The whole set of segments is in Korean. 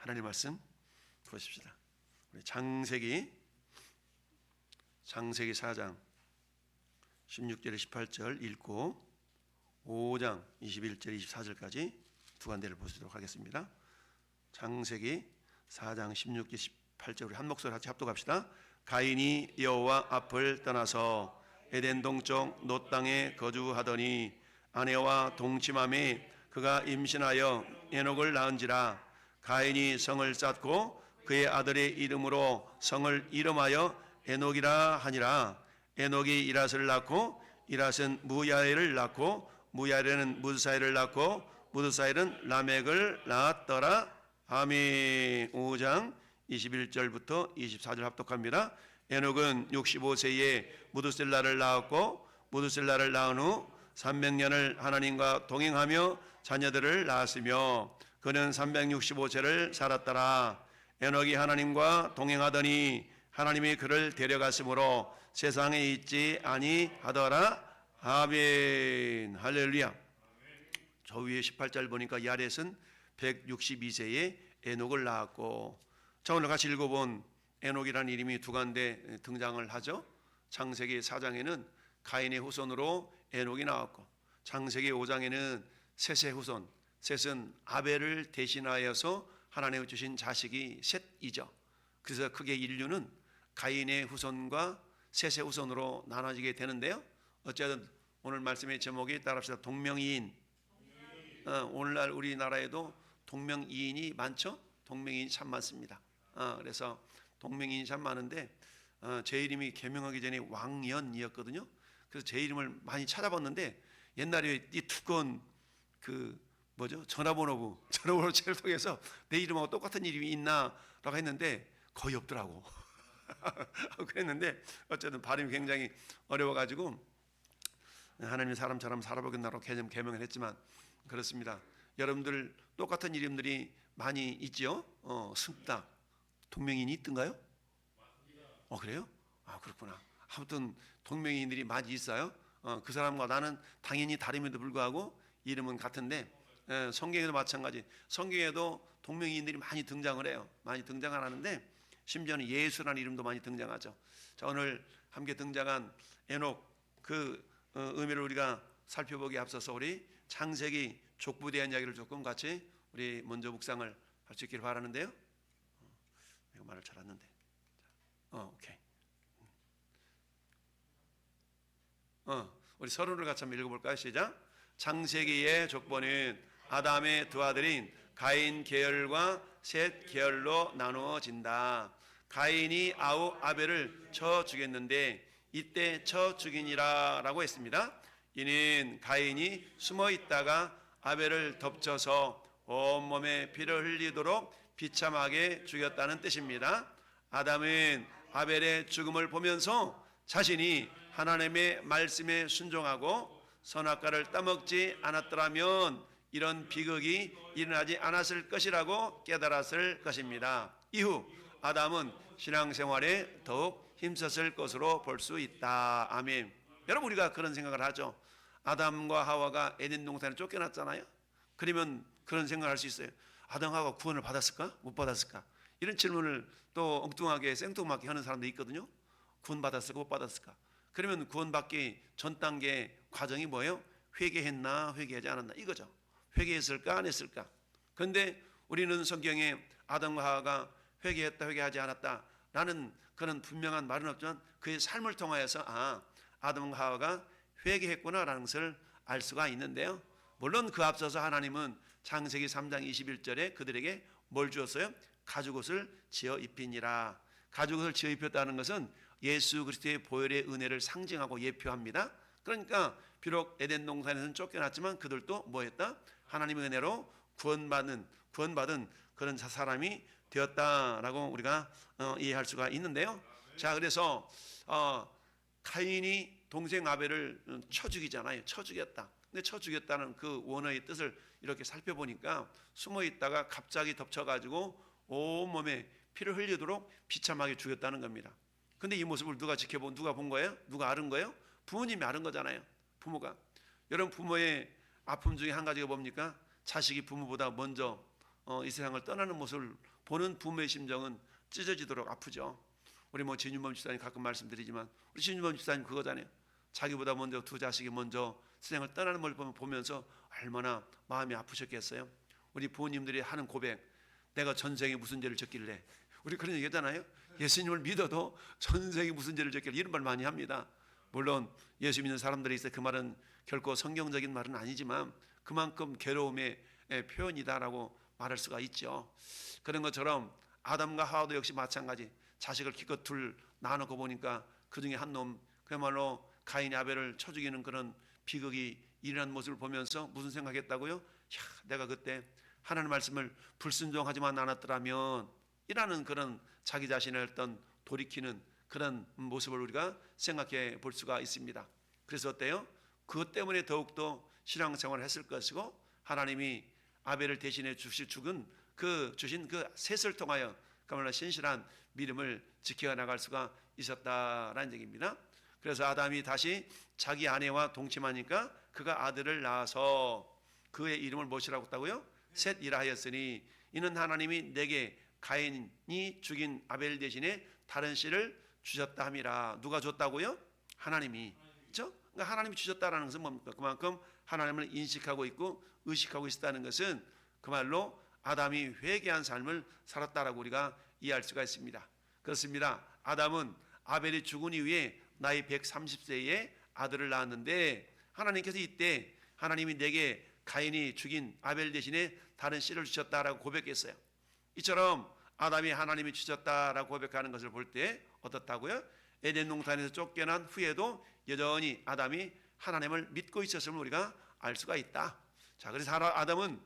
하나님 말씀 보십시다. 우리 창세기 4장 16절 18절 읽고 5장 21절 24절까지 두 관대를 보시도록 하겠습니다. 창세기 4장 16절 18절 우리 한 목소리 같이 합독합시다. 가인이 여호와 앞을 떠나서 에덴 동쪽 놋 땅에 거주하더니 아내와 동침함에 그가 임신하여 에녹을 낳은지라. 가인이 성을 쌓고 그의 아들의 이름으로 성을 이름하여 에녹이라 하니라. 에녹이 이랏을 낳고 이랏은 무야엘을 낳고 무야엘은 무드사엘을 낳고 무드사엘은 라멕을 낳았더라. 아멘. 5장 21절부터 24절 합독합니다. 에녹은 65세에 무드셀라를 낳았고 무드셀라를 낳은 후 300년을 하나님과 동행하며 자녀들을 낳았으며 그는 365세를 살았더라. 에녹이 하나님과 동행하더니 하나님이 그를 데려갔으므로 세상에 있지 아니하더라. 아멘. 할렐루야. 저 위에 18절 보니까 야렛은 162세에 에녹을 낳았고, 자 오늘 같이 읽어본 에녹이라는 이름이 두 간데 등장을 하죠. 창세기 4장에는 가인의 후손으로 에녹이 나왔고, 창세기 5장에는 셋의 후손, 셋은 아벨을 대신하여서 하나님이 주신 자식이 셋이죠. 그래서 크게 인류는 가인의 후손과 셋의 후손으로 나눠지게 되는데요. 어쨌든 오늘 말씀의 제목이 따라합시다. 동명이인. 오늘날 우리나라에도 동명이인이 많죠. 동명이인이 참 많습니다. 그래서 동명이인이 참 많은데 제 이름이 개명하기 전에 왕연이었거든요. 그래서 제 이름을 많이 찾아봤는데 옛날에 이 두꺼운 전화번호 책을 통해서 내 이름하고 똑같은 이름이 있나라고 했는데 거의 없더라고. 그랬는데 어쨌든 발음이 굉장히 어려워가지고 하나님이 사람처럼 살아보겠나라고 개명을 했지만 그렇습니다. 여러분들 똑같은 이름들이 많이 있죠. 승딱 동명이인이 있던가요? 그래요? 그렇구나. 아무튼 동명이인들이 많이 있어요. 그 사람과 나는 당연히 다름에도 불구하고 이름은 같은데 성경에도 마찬가지. 성경에도 동명이인들이 많이 등장을 해요. 많이 등장을 하는데 심지어는 예수라는 이름도 많이 등장하죠. 자, 오늘 함께 등장한 에녹 그 의미를 우리가 살펴보기에 앞서서 우리 창세기 족보에 대한 이야기를 조금 같이 우리 먼저 묵상을 할 수 있기를 바라는데요. 이거 말을 잘 안는데. 오케이. 우리 서론을 같이 한번 읽어볼까요? 시작. 창세기의 족보는 아담의 두 아들인 가인 계열과 셋 계열로 나누어진다. 가인이 아우 아벨을 쳐 죽였는데 이때 쳐 죽이니라 라고 했습니다. 이는 가인이 숨어 있다가 아벨을 덮쳐서 온몸에 피를 흘리도록 비참하게 죽였다는 뜻입니다. 아담은 아벨의 죽음을 보면서 자신이 하나님의 말씀에 순종하고 선악과를 따먹지 않았더라면 이런 비극이 일어나지 않았을 것이라고 깨달았을 것입니다. 이후 아담은 신앙생활에 더욱 힘썼을 것으로 볼 수 있다. 아멘. 여러분 우리가 그런 생각을 하죠. 아담과 하와가 에덴 동산에 쫓겨났잖아요. 그러면 그런 생각을 할 수 있어요. 아담과 하와가 구원을 받았을까? 못 받았을까? 이런 질문을 또 엉뚱하게 생뚱맞게 하는 사람도 있거든요. 구원 받았을까? 못 받았을까? 그러면 구원받기 전 단계 과정이 뭐예요? 회개했나 회개하지 않았나 이거죠. 회개했을까 안 했을까? 그런데 우리는 성경에 아담과 하와가 회개했다 회개하지 않았다 라는 그런 분명한 말은 없지만 그의 삶을 통하여서 아담과 하와가 회개했구나 라는 것을 알 수가 있는데요. 물론 그 앞서서 하나님은 창세기 3장 21절에 그들에게 뭘 주었어요? 가죽옷을 지어 입히니라. 가죽옷을 지어 입혔다는 것은 예수 그리스도의 보혈의 은혜를 상징하고 예표합니다. 그러니까 비록 에덴 동산에서는 쫓겨났지만 그들도 뭐했다? 하나님의 은혜로 구원받은 그런 사람이 되었다라고 우리가 이해할 수가 있는데요. 자, 그래서 가인이 동생 아벨을 쳐 죽이잖아요. 쳐 죽였다. 근데 쳐 죽였다는 그 원어의 뜻을 이렇게 살펴보니까 숨어 있다가 갑자기 덮쳐가지고 온몸에 피를 흘리도록 비참하게 죽였다는 겁니다. 근데 이 모습을 누가 본 거예요? 누가 아는 거예요? 부모님이 아는 거잖아요. 부모가. 여러분 부모의 아픔 중에 한 가지가 뭡니까? 자식이 부모보다 먼저 이 세상을 떠나는 모습을 보는 부모의 심정은 찢어지도록 아프죠. 우리 뭐 진윤범 집사님 가끔 말씀드리지만 우리 진윤범 집사님 그거잖아요. 자기보다 먼저 두 자식이 먼저 세상을 떠나는 걸 보면서 얼마나 마음이 아프셨겠어요. 우리 부모님들이 하는 고백, 내가 전생에 무슨 죄를 졌길래, 우리 그런 얘기 하잖아요. 예수님을 믿어도 전생에 무슨 죄를 졌길래, 이런 말 많이 합니다. 물론 예수 믿는 사람들이 있어 그 말은 결코 성경적인 말은 아니지만 그만큼 괴로움의 표현이다라고 말할 수가 있죠. 그런 것처럼 아담과 하와도 역시 마찬가지. 자식을 기껏 둘 나누고 보니까 그 중에 한 놈, 그야말로 가인이 아벨을 쳐 죽이는 그런 비극이 일어난 모습을 보면서 무슨 생각했다고요? 내가 그때 하나님 말씀을 불순종하지만 않았더라면, 이라는 그런 자기 자신의 어떤 돌이키는 그런 모습을 우리가 생각해 볼 수가 있습니다. 그래서 어때요? 그것 때문에 더욱더 신앙생활을 했을 것이고, 하나님이 아벨을 대신해 주신 그 셋을 통하여 그야말로 신실한 믿음을 지켜나갈 수가 있었다라는 얘기입니다. 그래서 아담이 다시 자기 아내와 동침하니까 그가 아들을 낳아서 그의 이름을 무엇이라고 했다고요? 셋이라 하였으니 이는 하나님이 내게 가인이 죽인 아벨 대신에 다른 씨를 주셨다 함이라. 누가 줬다고요? 하나님이. 그렇죠? 그러니까 하나님이 주셨다라는 것은 뭡니까? 그만큼 하나님을 인식하고 있고 의식하고 있었다는 것은 그 말로 아담이 회개한 삶을 살았다라고 우리가 이해할 수가 있습니다. 그렇습니다. 아담은 아벨이 죽은 이후에 나이 130세에 아들을 낳았는데, 하나님께서 이때 하나님이 내게 가인이 죽인 아벨 대신에 다른 씨를 주셨다라고 고백했어요. 이처럼 아담이 하나님이 주셨다라고 고백하는 것을 볼 때 어떻다고요? 에덴 동산에서 쫓겨난 후에도 여전히 아담이 하나님을 믿고 있었음을 우리가 알 수가 있다. 자, 그래서 아담은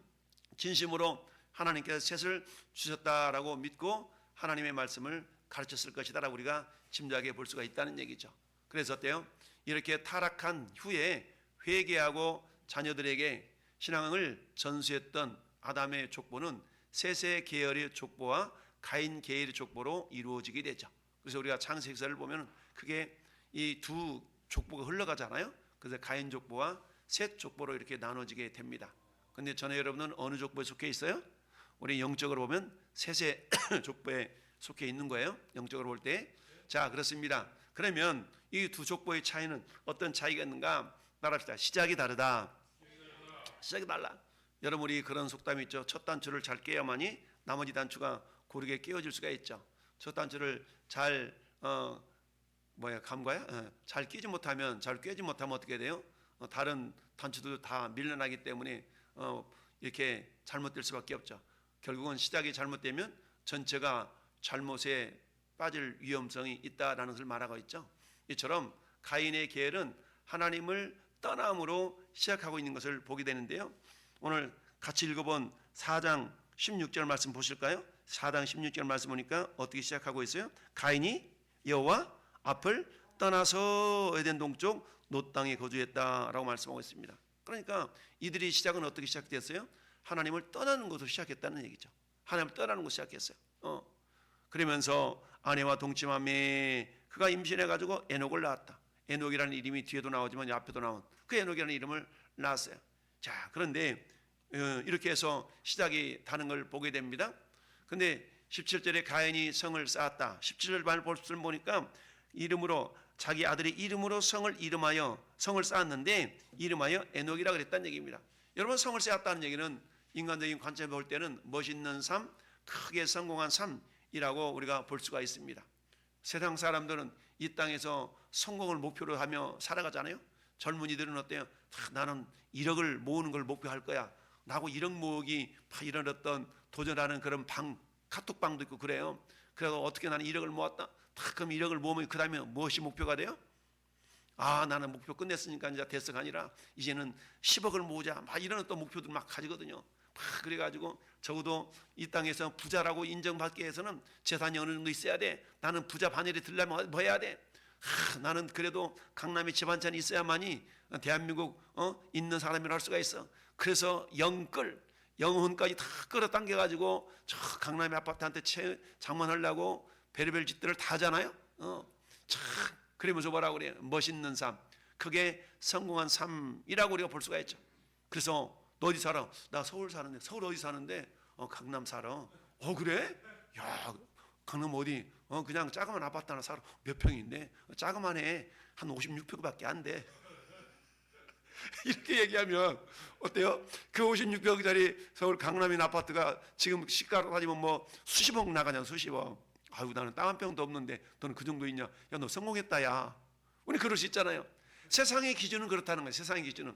진심으로 하나님께서 셋을 주셨다라고 믿고 하나님의 말씀을 가르쳤을 것이다라고 우리가 짐작해 볼 수가 있다는 얘기죠. 그래서 어때요? 이렇게 타락한 후에 회개하고 자녀들에게 신앙을 전수했던 아담의 족보는 셋의 계열의 족보와 가인 계열의 족보로 이루어지게 되죠. 그래서 우리가 창세기서를 보면 크게 이 두 족보가 흘러가잖아요. 그래서 가인 족보와 셋 족보로 이렇게 나눠지게 됩니다. 그런데 전에 여러분은 어느 족보에 속해 있어요? 우리 영적으로 보면 셋의 족보에 속해 있는 거예요. 영적으로 볼 때. 자, 그렇습니다. 그러면 이 두 족보의 차이는 어떤 차이가 있는가? 말합시다. 시작이 다르다. 시작이 달라. 여러분, 우리 그런 속담이 있죠. 첫 단추를 잘 깨야만이 나머지 단추가 고르게 깨어질 수가 있죠. 첫 단추를 잘 잘 끼지 못하면, 잘 꿰지 못하면 어떻게 돼요? 다른 단추도 다 밀려나기 때문에 이렇게 잘못될 수밖에 없죠. 결국은 시작이 잘못되면 전체가 잘못에 빠질 위험성이 있다라는 것을 말하고 있죠. 이처럼 가인의 계열은 하나님을 떠남으로 시작하고 있는 것을 보게 되는데요. 오늘 같이 읽어본 4장 16절 말씀 보실까요? 4장 16절 말씀 보니까 어떻게 시작하고 있어요? 가인이 여호와 앞을 떠나서 에덴 동쪽 놋 땅에 거주했다라고 말씀하고 있습니다. 그러니까 이들이 시작은 어떻게 시작됐어요? 하나님을 떠나는 것으로 시작했다는 얘기죠. 하나님을 떠나는 것으로 시작했어요. 그러면서 아내와 동침하며 그가 임신해가지고 에녹을 낳았다. 에녹이라는 이름이 뒤에도 나오지만 앞에도 나온 그 에녹이라는 이름을 낳았어요. 자, 그런데 이렇게 해서 시작이 다는 걸 보게 됩니다. 근데 17절에 가인이 성을 쌓았다. 17절 말씀을 보니까 이름으로, 자기 아들의 이름으로 성을 쌓았는데 이름하여 에녹이라 그랬다는 얘기입니다. 여러분, 성을 쌓았다는 얘기는 인간적인 관점에 볼 때는 멋있는 삶, 크게 성공한 삶이라고 우리가 볼 수가 있습니다. 세상 사람들은 이 땅에서 성공을 목표로 하며 살아가잖아요. 젊은이들은 어때요? 나는 1억을 모으는 걸 목표할 거야. 나하고 1억 모으기 이런 어떤 도전하는 그런 카톡방도 있고 그래요. 그래서 어떻게 나는 1억을 모았다. 그럼 1억을 모으면 그 다음에 무엇이 목표가 돼요? 나는 목표 끝냈으니까 이제 됐어가 아니라 이제는 10억을 모으자. 이런 어떤 목표들 가지거든요. 그래가지고 적어도 이 땅에서 부자라고 인정받기 위해서는 재산이 어느 정도 있어야 돼. 나는 부자 반열에 들려면 뭐 해야 돼? 나는 그래도 강남에 집 한 채는 있어야만이 대한민국 있는 사람이라 할 수가 있어. 그래서 영혼까지 다 끌어당겨가지고 저 강남의 아파트한테 장만하려고 별의별 짓들을 다 하잖아요. 그러면서 뭐라고 그래요? 멋있는 삶, 그게 성공한 삶이라고 우리가 볼 수가 있죠. 그래서 너 어디 살아? 나 서울 사는데. 서울 어디 사는데? 강남 살아. 그래? 야, 강남 어디? 그냥 작은 아파트 하나 살아. 몇 평인데? 작으만해. 한 56평밖에 안 돼. 이렇게 얘기하면 어때요? 그 56평짜리 서울 강남인 아파트가 지금 시가로 따지면 뭐 수십억 나가냐, 수십억. 아유, 나는 땅 한 평도 없는데 너는 그 정도 있냐? 야, 너 성공했다, 야. 우리 그럴 수 있잖아요. 세상의 기준은 그렇다는 거예요. 세상의 기준은.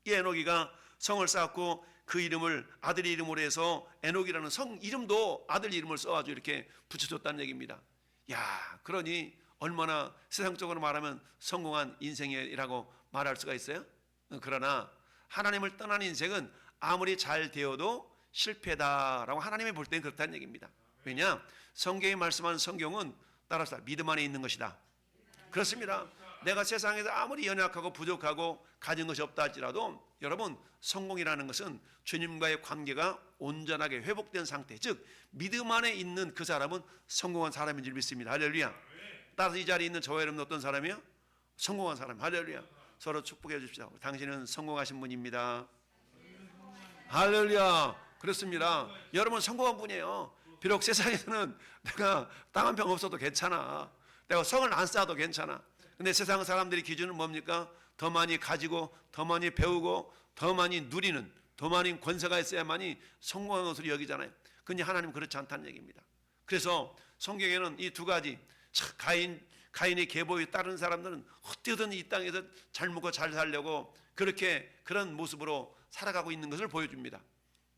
이 에녹이가 성을 쌓았고 그 이름을 아들의 이름으로 해서 에녹이라는 성 이름도 아들 이름을 써가지고 이렇게 붙여줬다는 얘기입니다. 야, 그러니 얼마나 세상적으로 말하면 성공한 인생이라고 말할 수가 있어요? 그러나 하나님을 떠난 인생은 아무리 잘 되어도 실패다라고 하나님이 볼 때는 그렇다는 얘기입니다. 왜냐? 성경이 말씀하는 성경은 따라서 믿음 안에 있는 것이다. 그렇습니다. 내가 세상에서 아무리 연약하고 부족하고 가진 것이 없다 할지라도 여러분, 성공이라는 것은 주님과의 관계가 온전하게 회복된 상태, 즉 믿음 안에 있는 그 사람은 성공한 사람인 줄 믿습니다. 할렐루야. 따라서 이 자리에 있는 저와 여러분 어떤 사람이요? 성공한 사람. 할렐루야. 서로 축복해 주십시오. 당신은 성공하신 분입니다. 할렐루야. 그렇습니다. 여러분 성공한 분이에요. 비록 세상에서는 내가 땅 한 평 없어도 괜찮아. 내가 성을 안 쌓아도 괜찮아. 근데 세상 사람들의 기준은 뭡니까? 더 많이 가지고, 더 많이 배우고, 더 많이 누리는, 더 많이 권세가 있어야만이 성공한 것으로 여기잖아요. 근데 하나님은 그렇지 않다는 얘기입니다. 그래서 성경에는 이 두 가지, 가인의 계보에 따른 사람들은 어떻게든 이 땅에서 잘 먹고 잘 살려고 그런 모습으로 살아가고 있는 것을 보여줍니다.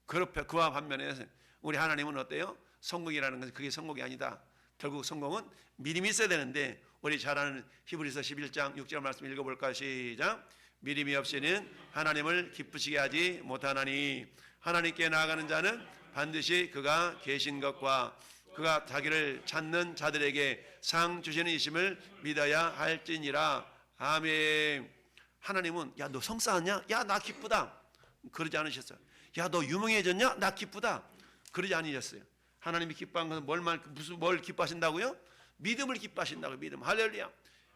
그와 반면에 우리 하나님은 어때요? 성공이라는 것은 그게 성공이 아니다. 결국 성공은 믿음이 있어야 되는데, 우리 잘 아는 히브리서 11장 6절 말씀 읽어볼까요? 시작. 믿음이 없이는 하나님을 기쁘시게 하지 못하나니 하나님께 나아가는 자는 반드시 그가 계신 것과 그가 자기를 찾는 자들에게 상 주시는 이심을 믿어야 할지니라. 아멘. 하나님은 야, 너 성 쌓았냐? 야, 나 기쁘다. 그러지 않으셨어요. 야, 너 유명해졌냐? 나 기쁘다. 그러지 않으셨어요. 하나님이 기뻐한 것은 뭘 기뻐하신다고요? 믿음을 기뻐하신다고요. 믿음. 할렐루야.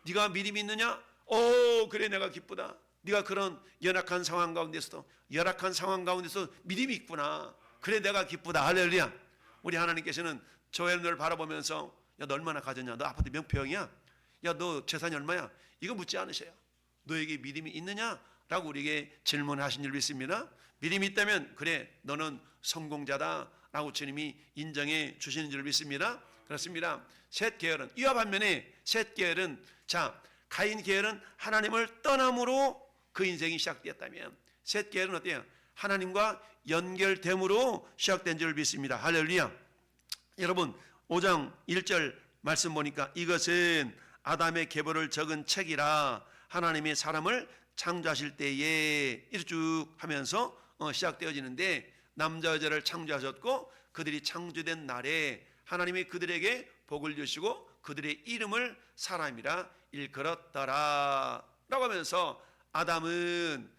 네가 믿음이 있느냐? 그래, 내가 기쁘다. 네가 그런 열악한 상황 가운데서도 믿음이 있구나. 그래, 내가 기쁘다. 할렐루야. 우리 하나님께서는 저의 눈을 바라보면서 야, 너 얼마나 가졌냐? 너 아파트 몇 평이야? 야, 너 재산이 얼마야? 이거 묻지 않으셔요. 너에게 믿음이 있느냐? 라고 우리에게 질문하신 줄 믿습니다. 믿음이 있다면 그래, 너는 성공자다 라고 주님이 인정해 주시는 줄 믿습니다. 그렇습니다. 셋 계열은, 이와 반면에 셋 계열은, 가인 계열은 하나님을 떠남으로 그 인생이 시작되었다면, 셋 계열은 어때요? 하나님과 연결됨으로 시작된 줄 믿습니다. 할렐루야. 여러분 5장 1절 말씀 보니까 이것은 아담의 계보를 적은 책이라 하나님이 사람을 창조하실 때에 이렇게 쭉 하면서 시작되어지는데, 남자 여자를 창조하셨고 그들이 창조된 날에 하나님이 그들에게 복을 주시고 그들의 이름을 사람이라 일컬었더라 라고 하면서, 아담은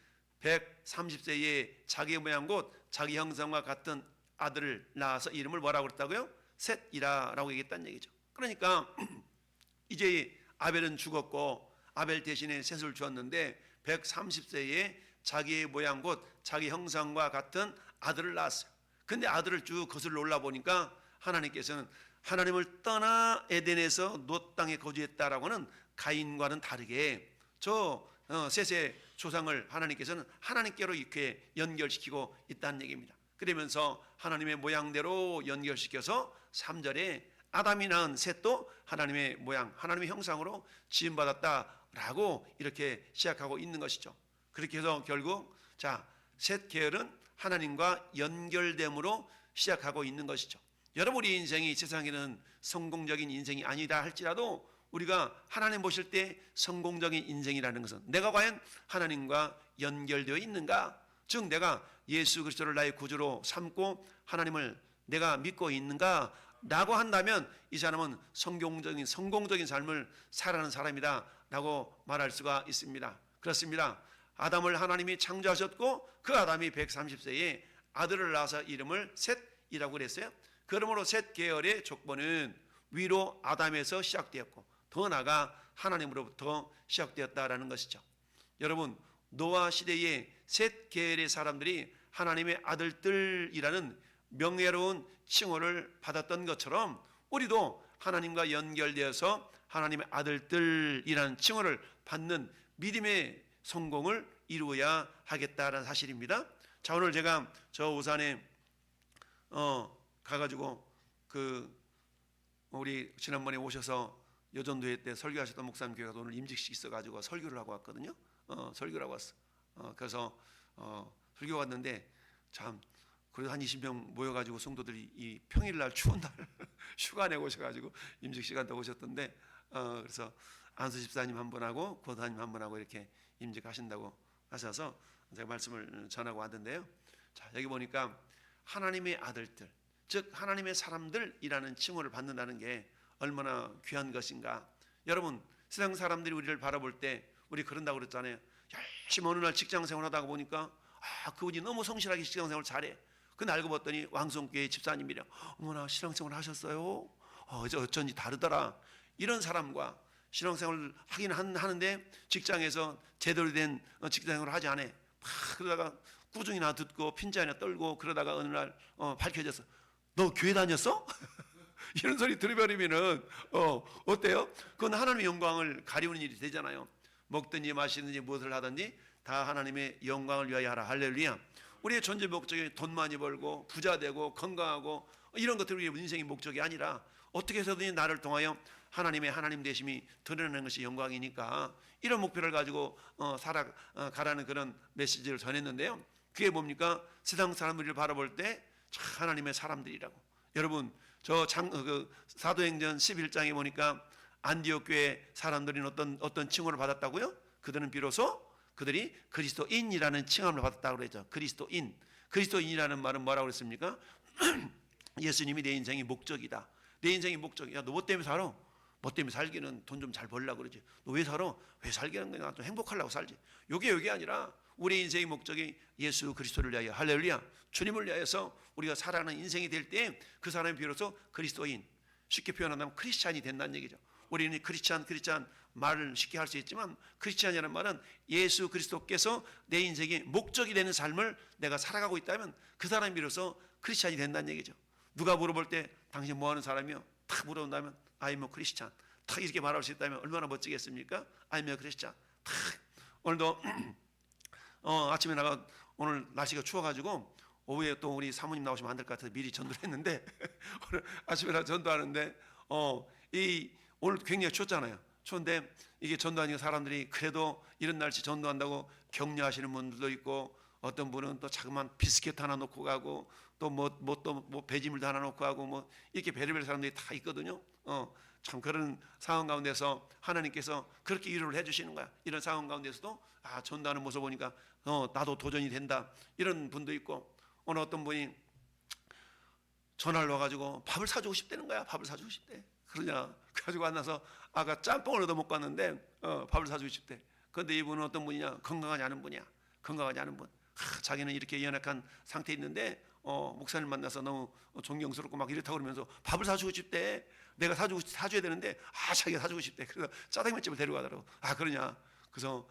130세에 자기 모양 곧 자기 형상과 같은 아들을 낳아서 이름을 뭐라고 그랬다고요? 셋이라 라고 얘기했다는 얘기죠. 그러니까 이제 아벨은 죽었고 아벨 대신에 셋을 주었는데 130세에 자기의 모양 곧 자기 형상과 같은 아들을 낳았어요. 근데 아들을 쭉 거슬러 올라보니까 하나님께서는 하나님을 떠나 에덴에서 노 땅에 거주했다라고는 가인과는 다르게 저 셋의 조상을 하나님께서는 하나님께로 이렇게 연결시키고 있다는 얘기입니다. 그러면서 하나님의 모양대로 연결시켜서 3절에 아담이 낳은 셋도 하나님의 모양, 하나님의 형상으로 지음받았다라고 이렇게 시작하고 있는 것이죠. 그렇게 해서 결국 셋 계열은 하나님과 연결됨으로 시작하고 있는 것이죠. 여러분, 우리 인생이 세상에는 성공적인 인생이 아니다 할지라도 우리가 하나님 보실 때 성공적인 인생이라는 것은 내가 과연 하나님과 연결되어 있는가? 즉 내가 예수 그리스도를 나의 구주로 삼고 하나님을 내가 믿고 있는가? 라고 한다면 이 사람은 성공적인 삶을 살아가는 사람이다 라고 말할 수가 있습니다. 그렇습니다. 아담을 하나님이 창조하셨고 그 아담이 130세에 아들을 낳아서 이름을 셋이라고 그랬어요. 그러므로 셋 계열의 족보는 위로 아담에서 시작되었고 더 나아가 하나님으로부터 시작되었다라는 것이죠. 여러분, 노아 시대에 셋 계열의 사람들이 하나님의 아들들이라는 명예로운 칭호를 받았던 것처럼 우리도 하나님과 연결되어서 하나님의 아들들이라는 칭호를 받는 믿음의 성공을 이루어야 하겠다라는 사실입니다. 자, 오늘 제가 저 우산에 가가지고 우리 지난번에 오셔서 여전도회 때 설교하셨던 목사님 교회가 오늘 임직식 있어가지고 설교를 하고 왔거든요. 설교를 하고 왔어. 그래서 설교 왔는데 참 그래도 한 20명 모여가지고 성도들이 이 평일날 추운 날 휴가 내고 오셔가지고 임직 시간도 오셨던데 그래서 안수 집사님 한 분하고 고사님 한 분하고 이렇게 임직하신다고 하셔서 제가 말씀을 전하고 왔는데요. 자, 여기 보니까 하나님의 아들들, 즉 하나님의 사람들이라는 칭호를 받는다는 게 얼마나 귀한 것인가. 여러분, 세상 사람들이 우리를 바라볼 때 우리 그런다고 그랬잖아요. 열심히 어느 날 직장생활 하다가 보니까 그분이 너무 성실하게 직장생활 잘해. 근데 알고 봤더니 왕성교회 집사님이랑 어머나 신앙생활 하셨어요? 어쩐지 다르더라. 이런 사람과 신앙생활을 하긴 하는데 직장에서 제대로 된 직장생활을 하지 않아. 그러다가 꾸중이나 듣고 핀잔이나 떨고 그러다가 어느 날 밝혀져서 너 교회 다녔어? 이런 소리 들어버리면은 어때요? 그건 하나님의 영광을 가리우는 일이 되잖아요. 먹든지 마시든지 무엇을 하든지 다 하나님의 영광을 위하여 하라. 할렐루야. 우리의 존재 목적이 돈 많이 벌고 부자 되고 건강하고 이런 것들이 우리의 인생의 목적이 아니라 어떻게 해서든지 나를 통하여 하나님의 하나님 되심이 드러나는 것이 영광이니까 이런 목표를 가지고 살아가라는 그런 메시지를 전했는데요. 그게 뭡니까? 세상 사람들을 바라볼 때 하나님의 사람들이라고. 여러분, 사도행전 11장에 보니까 안디옥 교회 사람들은 어떤 칭호를 받았다고요? 그들은 비로소 그들이 그리스도인이라는 칭함을 받았다고 그랬죠. 그리스도인이라는 말은 뭐라고 그랬습니까? 예수님이 내 인생의 목적이다. 내 인생의 목적이야. 너 뭐 때문에 살아? 뭐 때문에 살기는 돈 좀 잘 벌려고 그러지. 너 왜 살아? 왜 살기는 거야? 좀 행복하려고 살지. 요게 아니라 우리 인생의 목적이 예수 그리스도를 위하여, 할렐루야, 주님을 위하여서 우리가 살아가는 인생이 될 때 그 사람이 비로소 그리스도인, 쉽게 표현한다면 크리스찬이 된다는 얘기죠. 우리는 크리스찬 말을 쉽게 할 수 있지만 크리스찬이라는 말은 예수 그리스도께서 내 인생의 목적이 되는 삶을 내가 살아가고 있다면 그 사람이 비로소 크리스찬이 된다는 얘기죠. 누가 물어볼 때 당신 뭐 하는 사람이요? 탁 물어본다면 I'm a Christian. 탁 이렇게 말할 수 있다면 얼마나 멋지겠습니까? I'm a Christian. 탁. 오늘도 아침에 오늘 날씨가 추워가지고 오후에 또 우리 사모님 나오시면 안 될 것 같아서 미리 전도를 했는데 오늘 아침에 전도하는데 오늘 굉장히 춥잖아요. 추운데 이게 전도하니까 사람들이 그래도 이런 날씨 전도한다고 격려하시는 분들도 있고 어떤 분은 또 자그마한 비스켓 하나 놓고 가고 또 뭐 배지물도 하나 놓고 가고 뭐 이렇게 별의별 사람들이 다 있거든요. 참 그런 상황 가운데서 하나님께서 그렇게 위로를 해주시는 거야. 이런 상황 가운데서도 전도하는 모습 보니까 나도 도전이 된다. 이런 분도 있고 오늘 어떤 분이 전화를 와가지고 밥을 사주고 싶다는 거야. 밥을 사주고 싶대. 그러냐 가지고 만나서 아까 짬뽕을 얻어 먹고 왔는데 밥을 사주고 싶대. 그런데 이분은 어떤 분이냐? 건강하지 않은 분이야. 건강하지 않은 분. 자기는 이렇게 연약한 상태에 있는데 목사님 만나서 너무 존경스럽고 막 이렇다고 그러면서 밥을 사주고 싶대. 내가 사줘야 되는데 자기가 사주고 싶대. 그래서 짜장면집을 데려가더라고. 그러냐. 그래서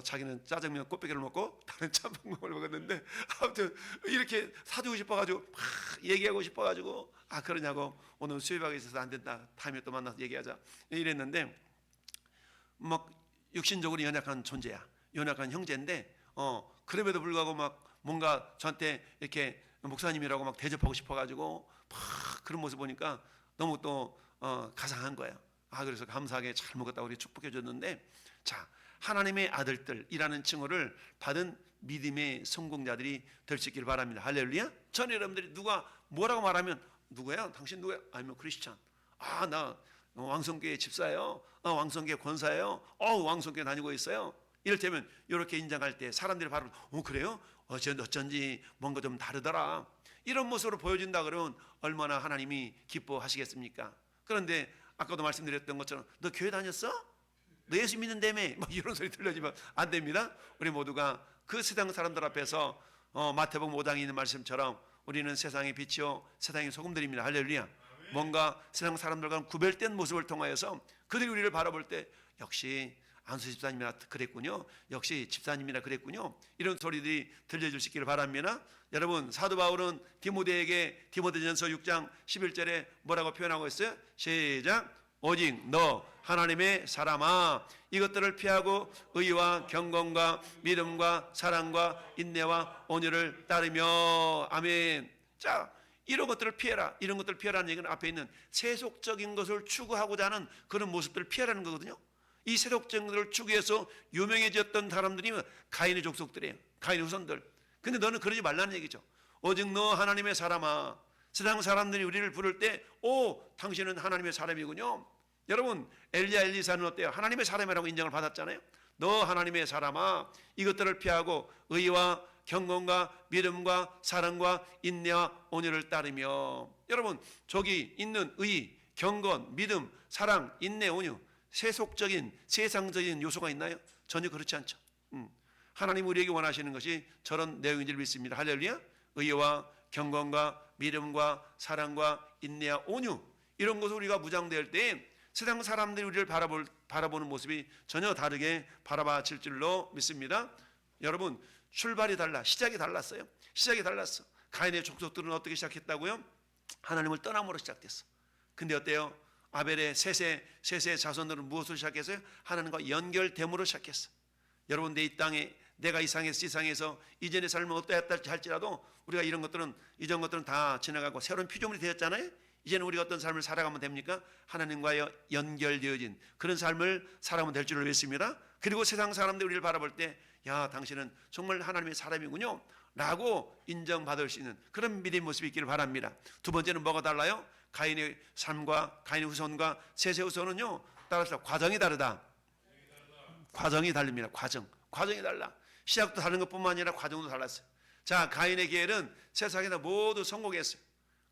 자기는 짜장면 꽃배기를 먹고 다른 짬뽕을 먹었는데 아무튼 이렇게 사주고 싶어가지고 막 얘기하고 싶어가지고 그러냐고 오늘 수요일하고 있어서 안 된다. 다음에 또 만나서 얘기하자 이랬는데 막 육신적으로 연약한 존재야. 연약한 형제인데 그럼에도 불구하고 막 뭔가 저한테 이렇게 목사님이라고 막 대접하고 싶어가지고 막 그런 모습 보니까 너무 또 가상한 거예요. 그래서 감사하게 잘 먹었다고 우리 축복해 줬는데 자 하나님의 아들들이라는 칭호를 받은 믿음의 성공자들이 될 수 있기를 바랍니다. 할렐루야. 전 여러분들이 누가 뭐라고 말하면 누구야? 당신 누구야? I'm a Christian. 나 왕성교회 집사예요. 왕성교회 권사예요. 왕성교회 다니고 있어요. 이를테면 이렇게 인정할 때 사람들이 바로 그래요? 어쩐지 뭔가 좀 다르더라. 이런 모습으로 보여준다 그러면 얼마나 하나님이 기뻐하시겠습니까? 그런데 아까도 말씀드렸던 것처럼 너 교회 다녔어? 너 예수 믿는다며? 이런 소리 들려주면 안 됩니다. 우리 모두가 그 세상 사람들 앞에서 마태복음 5장에 있는 말씀처럼 우리는 세상의 빛이요 세상의 소금들입니다. 할렐루야. 뭔가 세상 사람들과 구별된 모습을 통하여서 그들이 우리를 바라볼 때 역시 안수 집사님이라 그랬군요. 역시 집사님이라 그랬군요. 이런 소리들이 들려줄 수 있기를 바랍니다. 여러분, 사도 바울은 디모데에게 디모데전서 6장 11절에 뭐라고 표현하고 있어요? 시작. 오직 너 하나님의 사람아, 이것들을 피하고 의와 경건과 믿음과 사랑과 인내와 온유를 따르며. 아멘. 자, 이런 것들을 피해라. 이런 것들을 피해라는 얘기는 앞에 있는 세속적인 것을 추구하고자 하는 그런 모습들을 피하라는 거거든요. 이 세속적인 것을 추구해서 유명해졌던 사람들이 가인의 족속들이에요. 가인의 후손들. 근데 너는 그러지 말라는 얘기죠. 오직 너 하나님의 사람아. 세상 사람들이 우리를 부를 때, 오, 당신은 하나님의 사람이군요. 여러분, 엘리야 엘리사는 어때요? 하나님의 사람이라고 인정을 받았잖아요. 너 하나님의 사람아, 이것들을 피하고 의와 경건과 믿음과 사랑과 인내와 온유를 따르며. 여러분, 저기 있는 의, 경건, 믿음, 사랑, 인내, 온유, 세속적인 세상적인 요소가 있나요? 전혀 그렇지 않죠. 하나님 우리에게 원하시는 것이 저런 내용인 줄 믿습니다. 할렐루야. 의와 경건과 믿음과 사랑과 인내와 온유, 이런 것을 우리가 무장될 때 세상 사람들이 우리를 바라보는 모습이 전혀 다르게 바라봐질 줄로 믿습니다. 여러분, 출발이 달라. 시작이 달랐어요. 시작이 달랐어. 가인의 족속들은 어떻게 시작했다고요? 하나님을 떠남으로 시작됐어. 근데 어때요? 아벨의 셋의 자손들은 무엇을 시작했어요? 하나님과 연결됨으로 시작했어. 여러분, 내 이 땅에 내가 이상해서 지상에서 이전의 삶은 어떠했다 할지라도 우리가 이전 것들은 다 지나가고 새로운 피조물이 되었잖아요. 이제는 우리가 어떤 삶을 살아가면 됩니까? 하나님과 연결되어진 그런 삶을 살아가면 될 줄을 믿습니다. 그리고 세상 사람들이 우리를 바라볼 때, 야, 당신은 정말 하나님의 사람이군요 라고 인정받을 수 있는 그런 믿음의 모습이 있기를 바랍니다. 두 번째는 뭐가 달라요? 가인의 삶과 가인의 후손과 셋의 후손은요, 따라서 과정이 다르다. 과정이 다릅니다. 과정이 달라. 시작도 다른 것뿐만 아니라 과정도 달랐어요. 자, 가인의 계열은 세상에서 모두 성공했어요.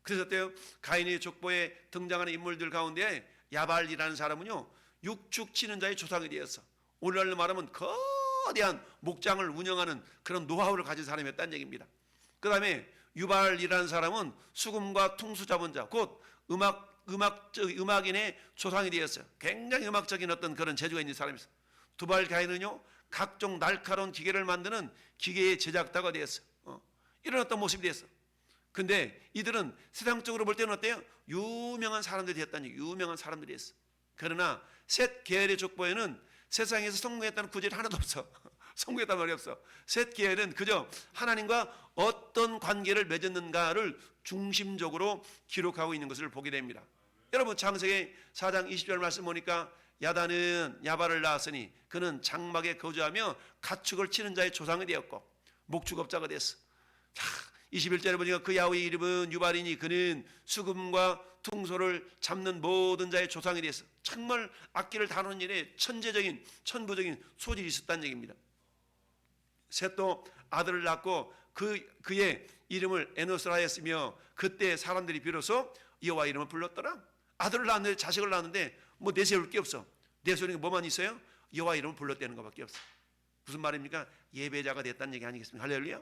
그래서 어때요? 가인의 족보에 등장하는 인물들 가운데 야발이라는 사람은요, 육축 치는 자의 조상이 되었어. 오늘날로 말하면 거대한 목장을 운영하는 그런 노하우를 가진 사람이었다는 얘기입니다. 그 다음에 유발이라는 사람은 수금과 퉁수 잡은 자, 곧 음악인의 조상이 되었어요. 굉장히 음악적인 어떤 그런 재주가 있는 사람이었어요. 두발 가인은요, 각종 날카로운 기계를 만드는 기계의 제작자가 되었어요. 이런 어떤 모습이 되었어요. 근데 이들은 세상적으로 볼 때는 어때요? 유명한 사람들이 되었다는 얘기, 유명한 사람들이었어. 그러나 셋 계열의 족보에는 세상에서 성공했다는 구절이 하나도 없어. 성공했단 말이 없어. 셋 계열은 그저 하나님과 어떤 관계를 맺었는가를 중심적으로 기록하고 있는 것을 보게 됩니다. 여러분, 창세기 4장 20절 말씀 보니까 야단은 야발을 낳았으니 그는 장막에 거주하며 가축을 치는 자의 조상이 되었고 목축업자가 됐어. 21절에 보니까 그 야후의 이름은 유발이니 그는 수금과 퉁소를 잡는 모든 자의 조상이 됐어. 정말 악기를 다루는 일에 천부적인 소질이 있었다는 얘기입니다. 셋도 아들을 낳고 그의 이름을 에노스라 했으며 그때 사람들이 비로소 여호와 이름을 불렀더라. 아들을 낳았는데, 자식을 낳았는데 뭐 내세울 게 없어. 내세우는 게 뭐만 있어요? 여호와 이름을 불렀다는 것밖에 없어. 무슨 말입니까? 예배자가 됐다는 얘기 아니겠습니까? 할렐루야.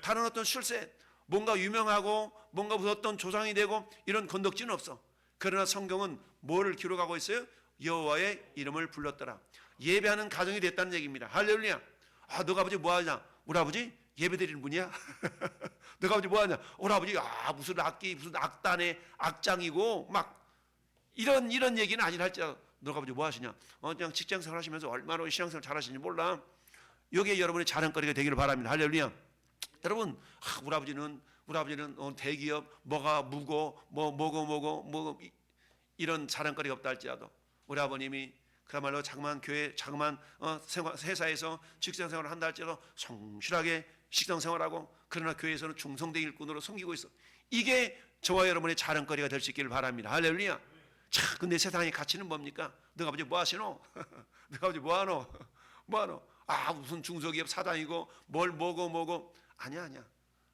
다른 어떤 출세, 뭔가 유명하고 뭔가 어떤 조상이 되고 이런 건덕지는 없어. 그러나 성경은 뭐를 기록하고 있어요? 여호와의 이름을 불렀더라. 예배하는 가정이 됐다는 얘기입니다. 할렐루야. 아, 너가 아버지 뭐하냐? 우리 아버지 예배 드리는 분이야? 너가 아버지 뭐하냐? 우리 아버지 무슨 악기, 무슨 악단의 악장이고 막 이런 얘기는 아니라 할지라도 너가 아버지 뭐하시냐? 그냥 직장생활 하시면서 얼마나 신앙생활 잘하시는지 몰라. 여기에 여러분의 자랑거리가 되기를 바랍니다. 할렐루야. 여러분, 우리 아버지는 대기업 뭐가 무고 뭐고 이런 자랑거리가 없다 할지라도 우리 아버님이 그야말로 자그마한 교회, 자그마한 회사에서 직장생활을 한다 할지라도 성실하게 직장생활하고 그러나 교회에서는 중성된 일꾼으로 섬기고 있어. 이게 저와 여러분의 자랑거리가 될 수 있기를 바랍니다. 할렐루야. 자, 근데 세상의 가치는 뭡니까? 너가 아버지 뭐 하시노? 너가 아버지 뭐 하노? 무슨 중소기업 사장이고 뭐고 아니야.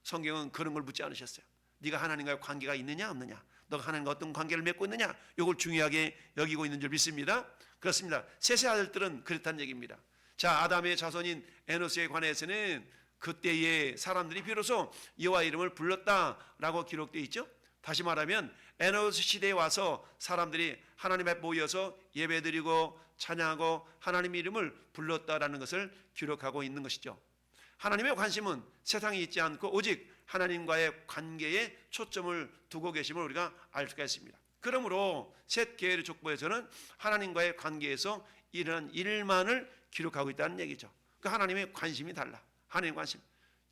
성경은 그런 걸 묻지 않으셨어요. 네가 하나님과의 관계가 있느냐 없느냐, 너가 하나님과 어떤 관계를 맺고 있느냐, 이걸 중요하게 여기고 있는 줄 믿습니다. 그렇습니다. 셋의 아들들은 그렇다는 얘기입니다. 자, 아담의 자손인 에노스에 관해서는 그때의 사람들이 비로소 여호와 이름을 불렀다라고 기록되어 있죠. 다시 말하면 에노스 시대에 와서 사람들이 하나님 앞에 모여서 예배드리고 찬양하고 하나님의 이름을 불렀다라는 것을 기록하고 있는 것이죠. 하나님의 관심은 세상에 있지 않고 오직 하나님과의 관계에 초점을 두고 계심을 우리가 알 수가 있습니다. 그러므로 셋 계열의 족보에서는 하나님과의 관계에서 이런 일만을 기록하고 있다는 얘기죠. 그 하나님의 관심이 달라. 하나님의 관심.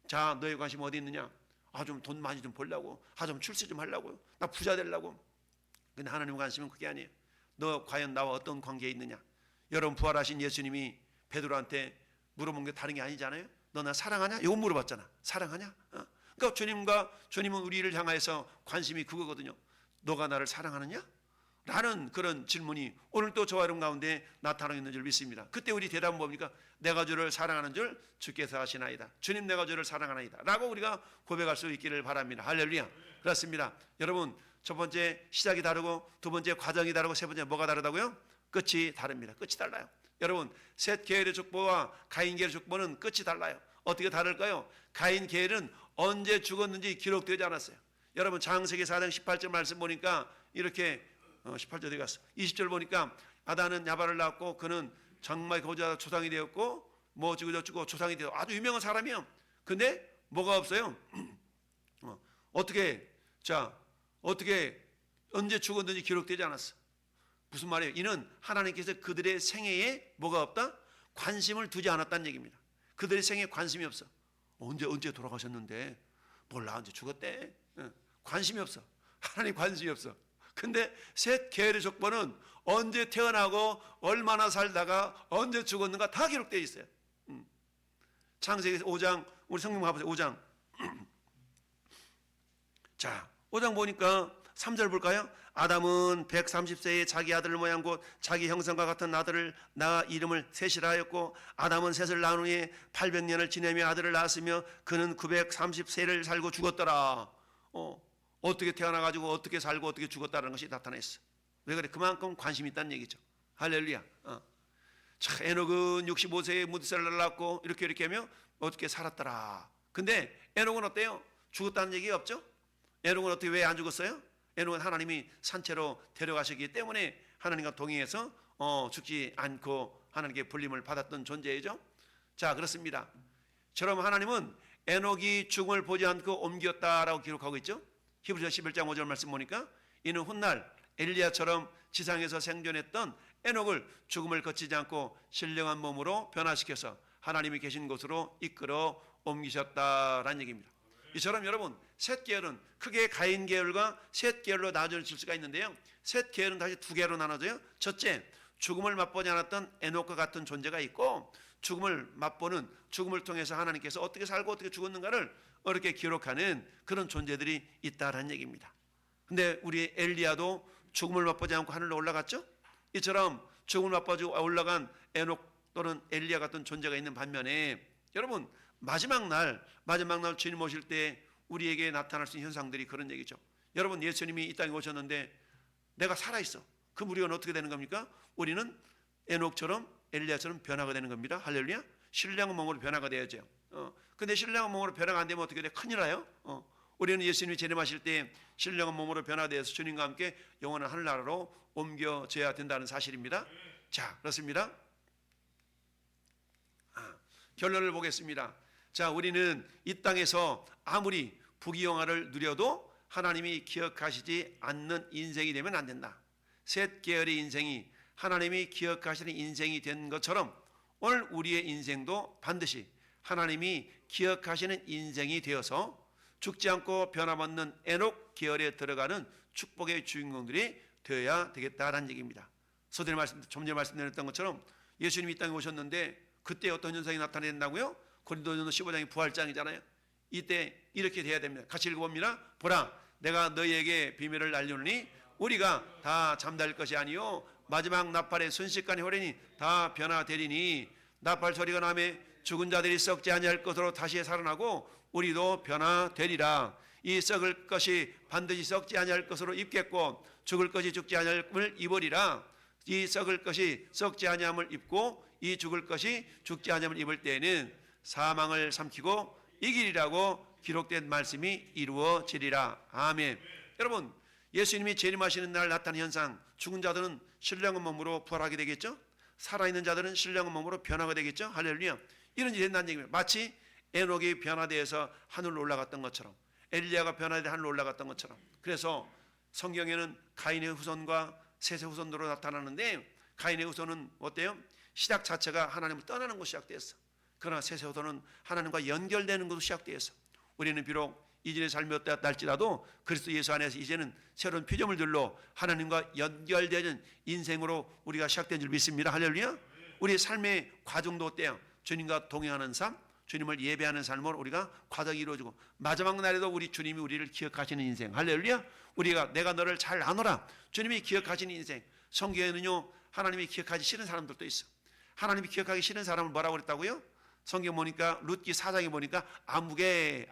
자, 너의 관심 어디 있느냐? 좀 돈 많이 좀 벌려고. 좀 출세 좀 하려고. 나 부자 되려고. 근데 하나님의 관심은 그게 아니에요. 너 과연 나와 어떤 관계에 있느냐? 여러분, 부활하신 예수님이 베드로한테 물어본 게 다른 게 아니잖아요. 너 나 사랑하냐? 이거 물어봤잖아. 사랑하냐? 그러니까 주님은 우리를 향해서 관심이 그거거든요. 너가 나를 사랑하느냐? 라는 그런 질문이 오늘 또 저와 여러분 가운데 나타나고 있는 줄 믿습니다. 그때 우리 대답은 뭡니까? 내가 주를 사랑하는 줄 주께서 아시나이다. 주님, 내가 주를 사랑하나이다 라고 우리가 고백할 수 있기를 바랍니다. 할렐루야. 그렇습니다. 여러분, 첫 번째 시작이 다르고, 두 번째 과정이 다르고, 세 번째 뭐가 다르다고요? 끝이 다릅니다. 끝이 달라요. 여러분, 셋 계열의 족보와 가인 계열의 족보는 끝이 달라요. 어떻게 다를까요? 가인 계열은 언제 죽었는지 기록되지 않았어요. 여러분, 창세기 4장 18절 말씀 보니까 이렇게 18절 어디 갔어? 20절 보니까 아담은 야발을 낳았고 그는 정말 거주하다 조상이 되었고 뭐 어쩌고 조상이 되었고 아주 유명한 사람이에요. 근데 뭐가 없어요? 어떻게 언제 죽었는지 기록되지 않았어. 무슨 말이에요? 이는 하나님께서 그들의 생애에 뭐가 없다? 관심을 두지 않았다는 얘기입니다. 그들의 생애에 관심이 없어. 언제 돌아가셨는데 몰라, 언제 죽었대. 관심이 없어. 하나님 관심이 없어. 근데 셋 계열의 족보는 언제 태어나고 얼마나 살다가 언제 죽었는가 다 기록되어 있어요. 창세기 5장, 우리 성경 가보세요. 5장. 자, 5장 보니까 3절 볼까요? 아담은 130세에 자기 아들을 모양 곧 자기 형상과 같은 아들을 낳아 이름을 셋이라 하였고, 아담은 셋을 낳은 후에 800년을 지내며 아들을 낳았으며 그는 930세를 살고 죽었더라. 어떻게 태어나가지고 어떻게 살고 어떻게 죽었다는 것이 나타나 있어. 왜 그래? 그만큼 관심이 있다는 얘기죠. 할렐루야. 자, 에녹은 65세에 무드셀라를 낳고 이렇게 하며 어떻게 살았더라. 근데 에녹은 어때요? 죽었다는 얘기가 없죠? 에녹은 어떻게 왜 안 죽었어요? 에녹은 하나님이 산채로 데려가시기 때문에 하나님과 동행해서 죽지 않고 하나님께 불림을 받았던 존재이죠. 자, 그렇습니다. 저럼 하나님은 에녹이 죽음을 보지 않고 옮겼다라고 기록하고 있죠. 히브리서 11장 5절 말씀 보니까 이는 훗날 엘리야처럼 지상에서 생존했던 에녹을 죽음을 거치지 않고 신령한 몸으로 변화시켜서 하나님이 계신 곳으로 이끌어 옮기셨다라는 얘기입니다. 이처럼 여러분, 셋 계열은 크게 가인 계열과 셋 계열로 나눠질 수가 있는데요. 셋 계열은 다시 두 개로 나눠져요. 첫째, 죽음을 맛보지 않았던 에녹과 같은 존재가 있고, 죽음을 맛보는, 죽음을 통해서 하나님께서 어떻게 살고 어떻게 죽었는가를 이렇게 기록하는 그런 존재들이 있다라는 얘기입니다. 근데 우리 엘리야도 죽음을 맛보지 않고 하늘로 올라갔죠. 이처럼 죽음을 맛보지 올라간 에녹 또는 엘리야 같은 존재가 있는 반면에, 여러분, 마지막 날 주님 오실 때 우리에게 나타날 수 있는 현상들이 그런 얘기죠. 여러분, 예수님이 이 땅에 오셨는데 내가 살아있어. 그럼 우리가 어떻게 되는 겁니까? 우리는 에녹처럼 엘리야처럼 변화가 되는 겁니다. 할렐루야. 신령한 몸으로 변화가 되어야죠. 근데 신령한 몸으로 변화가 안 되면 어떻게 돼? 큰일 나요. 우리는 예수님이 재림하실 때 신령한 몸으로 변화되어서 주님과 함께 영원한 하늘나라로 옮겨져야 된다는 사실입니다. 자, 그렇습니다. 결론을 보겠습니다. 자, 우리는 이 땅에서 아무리 부귀영화를 누려도 하나님이 기억하시지 않는 인생이 되면 안 된다. 셋 계열의 인생이 하나님이 기억하시는 인생이 된 것처럼 오늘 우리의 인생도 반드시 하나님이 기억하시는 인생이 되어서 죽지 않고 변함없는 에녹 계열에 들어가는 축복의 주인공들이 되어야 되겠다라는 얘기입니다. 서두에 좀 전에 말씀드렸던 것처럼 예수님이 이 땅에 오셨는데 그때 어떤 현상이 나타낸다고요? 고린도전서 15장이 부활장이잖아요. 이때 이렇게 돼야 됩니다. 같이 읽어봅니다. 보라, 내가 너희에게 비밀을 알려주니 우리가 다 잠들 것이 아니요 마지막 나팔의 순식간에 호련히 다 변화되리니, 나팔 소리가 나매 죽은 자들이 썩지 아니할 것으로 다시 살아나고 우리도 변화되리라. 이 썩을 것이 반드시 썩지 아니할 것으로 입겠고 죽을 것이 죽지 아니함을 입으리라. 이 썩을 것이 썩지 아니함을 입고 이 죽을 것이 죽지 아니함을 입을 때에는 사망을 삼키고 이기리라고 기록된 말씀이 이루어지리라. 아멘. 여러분, 예수님이 재림하시는 날 나타난 현상, 죽은 자들은 신령한 몸으로 부활하게 되겠죠. 살아있는 자들은 신령한 몸으로 변화가 되겠죠. 할렐루야. 이런 일이 된다는 얘기입니다. 마치 에녹이 변화되어서 하늘로 올라갔던 것처럼, 엘리야가 변화되어 하늘로 올라갔던 것처럼. 그래서 성경에는 가인의 후손과 셋의 후손으로 나타나는데, 가인의 후손은 어때요? 시작 자체가 하나님을 떠나는 것으로 시작되었어. 그러나 셋의 후손은 하나님과 연결되는 것으로 시작되었어. 우리는 비록 이전의 삶이 어떠했다 할지라도 그리스도 예수 안에서 이제는 새로운 피조물들로 하나님과 연결되는 인생으로 우리가 시작된 줄 믿습니다. 할렐루야. 우리의 삶의 과정도 어때요? 주님과 동행하는 삶, 주님을 예배하는 삶으로 우리가 과정이 이루어지고, 마지막 날에도 우리 주님이 우리를 기억하시는 인생. 할렐루야. 우리가 내가 너를 잘 아노라, 주님이 기억하시는 인생. 성경에는요, 하나님이 기억하기 싫은 사람들도 있어. 하나님이 기억하기 싫은 사람을 뭐라고 그랬다고요? 성경 보니까 룻기 4장에 보니까 아무개.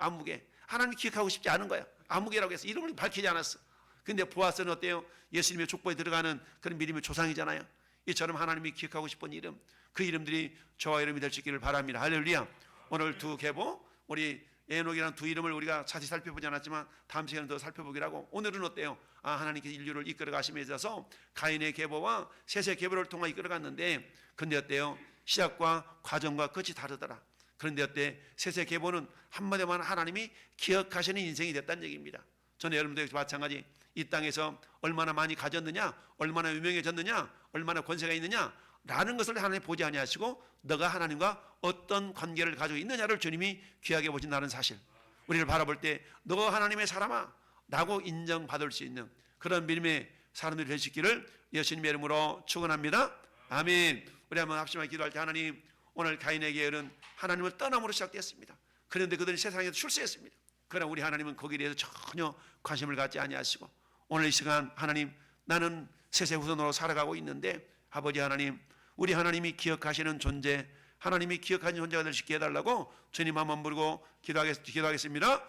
하나님이 기억하고 싶지 않은 거야. 아무개라고 해서 이름을 밝히지 않았어. 근데 보아스는 어때요? 예수님의 족보에 들어가는 그런 믿음의 조상이잖아요. 이처럼 하나님이 기억하고 싶은 이름, 그 이름들이 저와 이름이 될 수 있기를 바랍니다. 할렐루야. 오늘 두 계보, 우리 에녹이라는 두 이름을 우리가 자세히 살펴보지 않았지만 다음 시간에 더 살펴보기로 하고, 오늘은 어때요? 하나님께서 인류를 이끌어 가심에 있어서 가인의 계보와 셋의 계보를 통해 이끌어 갔는데, 근데 어때요? 시작과 과정과 끝이 다르더라. 그런데 어때? 셋의 계보는 한마디만 하나님이 기억하시는 인생이 됐다는 얘기입니다. 저는 여러분들 마찬가지, 이 땅에서 얼마나 많이 가졌느냐, 얼마나 유명해졌느냐, 얼마나 권세가 있느냐 라는 것을 하나님 보지 아니하시고, 너가 하나님과 어떤 관계를 가지고 있느냐를 주님이 귀하게 보신다는 사실, 우리를 바라볼 때 너가 하나님의 사람아 라고 인정받을 수 있는 그런 믿음의 사람들이 될 수 있기를 예수님의 이름으로 축원합니다. 아멘. 우리 한번 합심하게 기도할 때, 하나님, 오늘 가인의 계열은 하나님을 떠남으로 시작되었습니다. 그런데 그들은 세상에서 출세했습니다. 그러나 우리 하나님은 거기에 대해서 전혀 관심을 갖지 아니하시고, 오늘 이 시간 하나님, 나는 셋의 후손으로 살아가고 있는데 아버지 하나님, 우리 하나님이 기억하시는 존재, 하나님이 기억하는 존재가 될 수 있게 해달라고 주님 한번 부르고 기도하겠습니다.